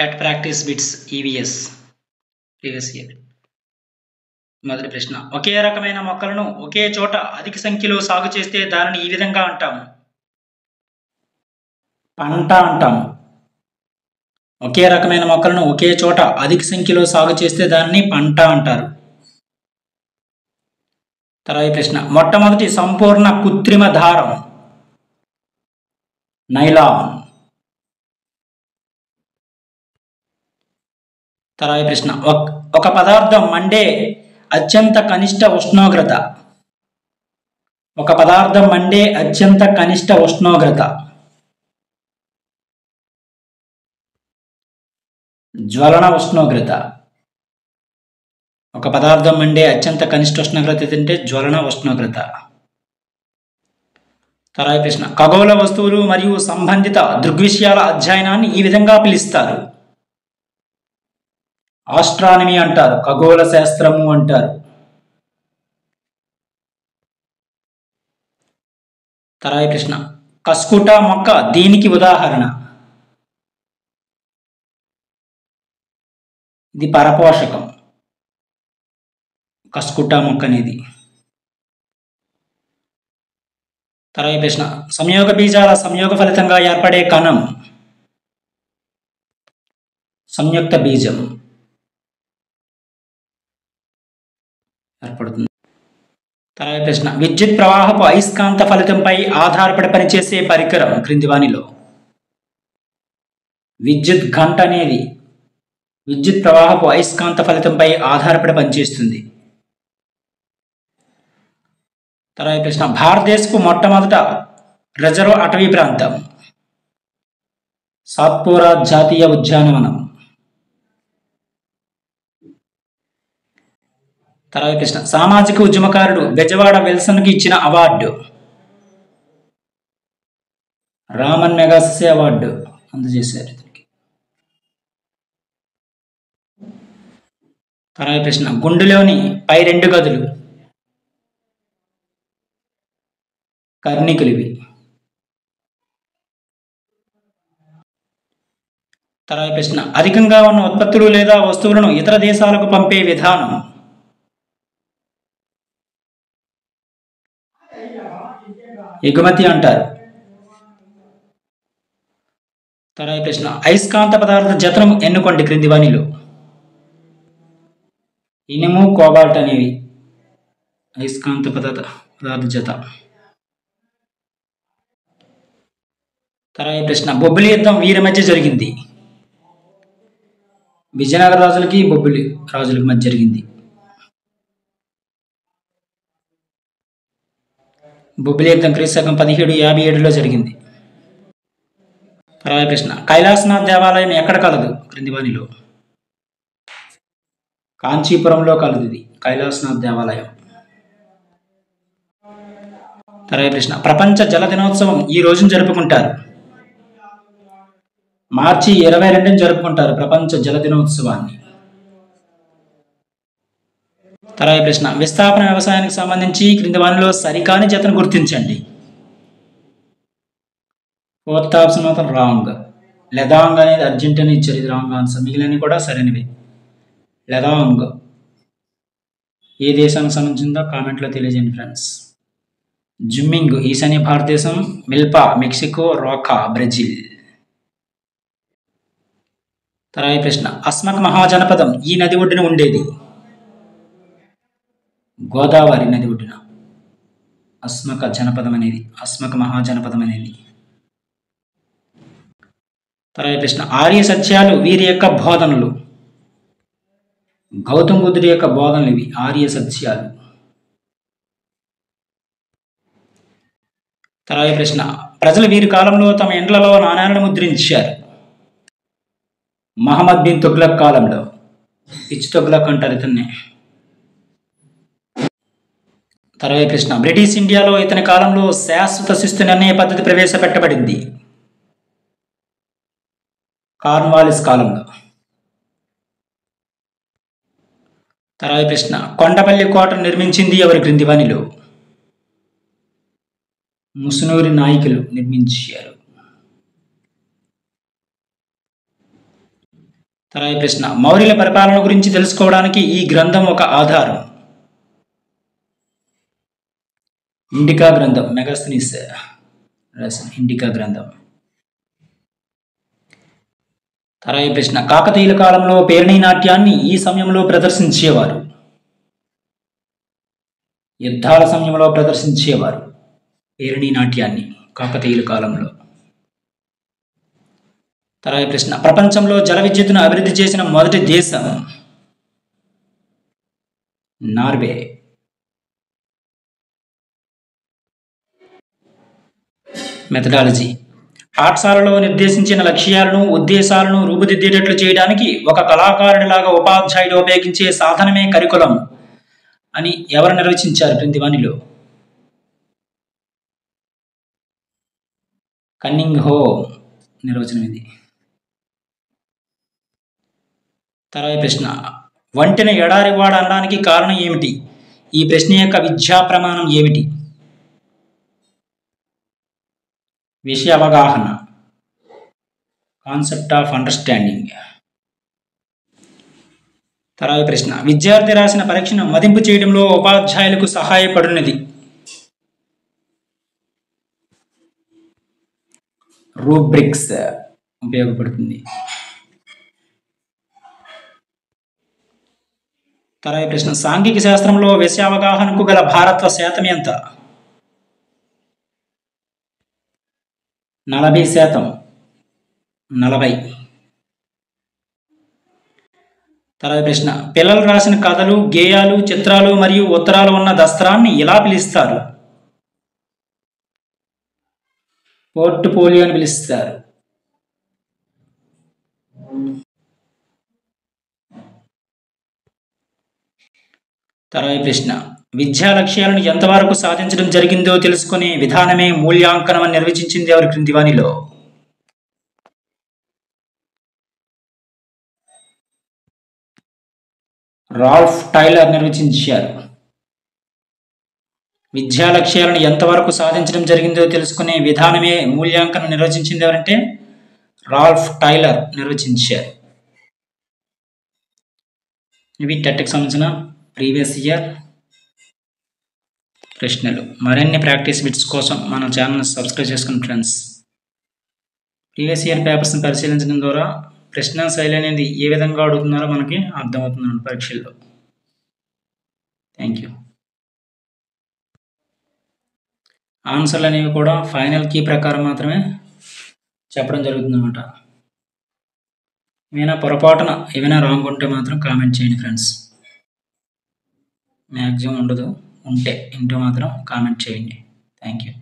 TET practice bits EVS previous year. మొదటి ప్రశ్న, ఒకే రకమైన మొక్కలను ఒకే చోట అధిక సంఖ్యలో సాగు చేస్తే దానిని ఈ విధంగా అంటాము. పంట అంటాము. ఒకే రకమైన మొక్కలను ఒకే చోట అధిక సంఖ్యలో సాగు చేస్తే దానిని పంట అంటారు. తర్వాత ప్రశ్న, మొట్టమొదటి సంపూర్ణ కృత్రిమ దారం నైలాన్. తర్వాత ప్రశ్న, ఒక పదార్థం మండే అత్యంత కనిష్ట ఉష్ణోగ్రత. ఒక పదార్థం మండే అత్యంత కనిష్ట ఉష్ణోగ్రత జ్వలన ఉష్ణోగ్రత. ఒక పదార్థం మండే అత్యంత కనిష్ట ఉష్ణోగ్రత ఏంటంటే జ్వలన ఉష్ణోగ్రత. తర్వాత ప్రశ్న, ఖగోళ వస్తువులు మరియు సంబంధిత దృగ్విషయాల అధ్యయనాన్ని ఈ విధంగా పిలుస్తారు. ఆస్ట్రానమీ అంటారు, ఖగోళ శాస్త్రము అంటారు. తర్వాత ప్రశ్న, కస్కుటా మొక్క దీనికి ఉదాహరణ. ఇది పరపోషకం, కస్కుటా మొక్క అనేది. తర్వాత ప్రశ్న, సంయోగ బీజాల సంయోగ ఫలితంగా ఏర్పడే కణం సంయుక్త బీజం ఏర్పడుతుంది. తర్వాత ప్రశ్న, విద్యుత్ ప్రవాహపు అయస్కాంత ఫలితంపై ఆధారపడి పనిచేసే పరికరం క్రింది వానిలో. విద్యుత్ గంట అనేది విద్యుత్ ప్రవాహపు అయస్కాంత ఫలితంపై ఆధారపడి పనిచేస్తుంది. తర్వాత ప్రశ్న, భారతదేశపు మొట్టమొదట రిజర్వ్ అటవీ ప్రాంతం సాత్పురా జాతీయ ఉద్యానవనం. తర్వాత ప్రశ్న, సామాజిక ఉద్యమకారుడు బెజవాడ విల్సన్కి ఇచ్చిన అవార్డు. రామన్ మెగాసెసే అవార్డు అందజేశారు ఇతనికి. తర్వాత ప్రశ్న, గుండెలోని పై రెండు గదులు కర్ణికులివి. తర్వాత ప్రశ్న, అధికంగా ఉన్న ఉత్పత్తులు లేదా వస్తువులను ఇతర దేశాలకు పంపే విధానం. ఎగుమతి అంటారు. తర్వాత ప్రశ్న, అయస్కాంత పదార్థ జతను ఎన్నుకోండి క్రింది వానిలో. ఇనుము, కోబాల్ట్ అనేవి అయస్కాంత పదార్థ జత. తర్వాత ప్రశ్న, బొబ్బిలి యుద్ధం వీరి మధ్య జరిగింది. విజయనగర రాజులకి బొబ్బిలి రాజులకి మధ్య జరిగింది. బొబ్బిలి యుద్ధం క్రీస్తకం 1757లో జరిగింది. తర్వాత ప్రశ్న, కైలాసనాథ్ దేవాలయం ఎక్కడ కలదు క్రింది వానిలో. కాంచీపురంలో కలదు ఇది కైలాసనాథ్ దేవాలయం. తర్వాత ప్రశ్న, ప్రపంచ జల దినోత్సవం ఈ రోజున జరుపుకుంటారు. మార్చి 22న జరుపుకుంటారు ప్రపంచ జల దినోత్సవాన్ని. తర్వాత ప్రశ్న, విస్థాపన వ్యవసాయానికి సంబంధించి క్రింది వానిలో సరికాని జతను గుర్తించండి. ఫోర్త్ ఆప్షన్ మాత్రం రాంగ్. లెదాంగ్ అనేది అర్జెంటీనా ఇచ్చారు, ఇది రాంగ్ ఆన్సర్. మిగిలినవి కూడా సరైనవి. లెదాంగ్ ఏ దేశానికి సంబంధించిందో కామెంట్లో తెలియజేయండి ఫ్రెండ్స్. జుమ్మింగ్ ఈశాన్య భారతదేశం. మిల్పా మెక్సికో. రోకా బ్రెజిల్. తర్వాత ప్రశ్న, అస్మక్ మహాజనపదం ఈ నది ఒడ్డున ఉండేది. గోదావరి నది ఒడ్డున అస్మక జనపదం అనేది, అస్మక మహాజనపదం అనేది. తర్వాత ప్రశ్న, ఆర్య సత్యాలు వీరి యొక్క బోధనలు. గౌతమ బుద్ధుడి యొక్క బోధనలు ఇవి ఆర్య సత్యాలు. తర్వాత ప్రశ్న, ప్రజలు వీరి కాలంలో తమ ఇండ్లలో నాణ్యాలను ముద్రించారు. మహమ్మద్ బిన్ తుగ్లక్ కాలంలో. పిచ్ తుగ్లక్ అంటారు ఇతన్ని. తర్వాత ప్రశ్న, బ్రిటిష్ ఇండియాలో ఇతని కాలంలో శాశ్వత శిస్తు నిర్ణయ పద్ధతి ప్రవేశపెట్టబడింది. కార్న్వాలిస్ కాలంలో. తర్వాత ప్రశ్న, కొండపల్లి కోటను నిర్మించింది ఎవరు క్రింది వానిలో. ముసునూరి నాయకులు నిర్మించారు. తర్వాత ప్రశ్న మౌర్యుల పరిపాలన గురించి తెలుసుకోవడానికి ఈ గ్రంథం ఒక ఆధారం. ఇండికా గ్రంథం, మెగాస్థనీస్ రాసిన ఇండికా గ్రంథం. తర్వాత ప్రశ్న కాకతీయుల కాలంలో పేరిణీ నాట్యాన్ని ఈ సమయంలో ప్రదర్శించేవారు. యుద్ధాల సమయంలో ప్రదర్శించేవారు పేరిణీ నాట్యాన్ని కాకతీయుల కాలంలో. తర్వాత ప్రశ్న ప్రపంచంలో జల విద్యుత్తును అభివృద్ధి చేసిన మొదటి దేశం. నార్వే. మెథడాలజీ పాఠశాలలో నిర్దేశించిన లక్ష్యాలను ఉద్దేశాలను రూపుదిద్దేటట్లు చేయడానికి ఒక కళాకారుడిలాగా ఉపాధ్యాయుడు ఉపయోగించే సాధనమే కరికులం అని ఎవరు నిర్వచించారు క్రింది వానిలో? కన్నింగ్హోమ్ నిర్వచనం ఇది. తర్వాత ప్రశ్న వంటిన ఎడారివాడ అనడానికి కారణం ఏమిటి? ఈ ప్రశ్న యొక్క విద్యా ప్రమాణం ఏమిటి? విషయ అవగాహన, కాన్సెప్ట్ ఆఫ్ అండర్స్టాండింగ్. తర్వాత ప్రశ్న విద్యార్థి రాసిన పరీక్షను మదింపు చేయడంలో ఉపాధ్యాయులకు సహాయపడినది. రూబ్రిక్స్ ఉపయోగపడుతుంది. తర్వాత ప్రశ్న సాంఘిక శాస్త్రంలో విషయ అవగాహనకు గల భారత్వ శాతం ఎంత? 40%. 40. తర్వాత ప్రశ్న పిల్లలు రాసిన కథలు, గేయాలు, చిత్రాలు మరియు ఉత్తరాలు ఉన్న దస్త్రాన్ని ఎలా పిలుస్తారు? పోర్ట్ఫోలియో అని పిలుస్తారు. తర్వాత ప్రశ్న విద్యా లక్ష్యాలను ఎంతవరకు సాధించడం జరిగిందో తెలుసుకునే విధానమే మూల్యాంకనం అని నిర్వచించింది ఎవరు క్రింది వానిలో? రాల్ఫ్ టైలర్ నిర్వచించారు. విద్యా లక్ష్యాలను ఎంతవరకు సాధించడం జరిగిందో తెలుసుకునే విధానమే మూల్యాంకనం నిర్వచించింది ఎవరంటే రాల్ఫ్ టైలర్ నిర్వచించారు. ఇవి టెట్కి సంబంధించిన ప్రీవియస్ ఇయర్ ప్రశ్నలు. మరిన్ని ప్రాక్టీస్ బిట్స్ కోసం మన ఛానల్ని సబ్స్క్రైబ్ చేసుకుని ఫ్రెండ్స్. ప్రీవియస్ ఇయర్ పేపర్స్ని పరిశీలించడం ద్వారా ప్రశ్న శైలి అనేది ఏ విధంగా అడుగుతున్నారో మనకి అర్థమవుతుంది పరీక్షల్లో. Thank you. ఆన్సర్లు అనేవి కూడా ఫైనల్ కీ ప్రకారం మాత్రమే చెప్పడం జరుగుతుంది అన్నమాట. ఏమైనా పొరపాటున ఏమైనా రాంగ్ ఉంటే మాత్రం కామెంట్ చేయండి ఫ్రెండ్స్. మ్యాక్సిమం ఉండదు, ఉంటే ఇంటూ మాత్రం కామెంట్ చేయండి. Thank you.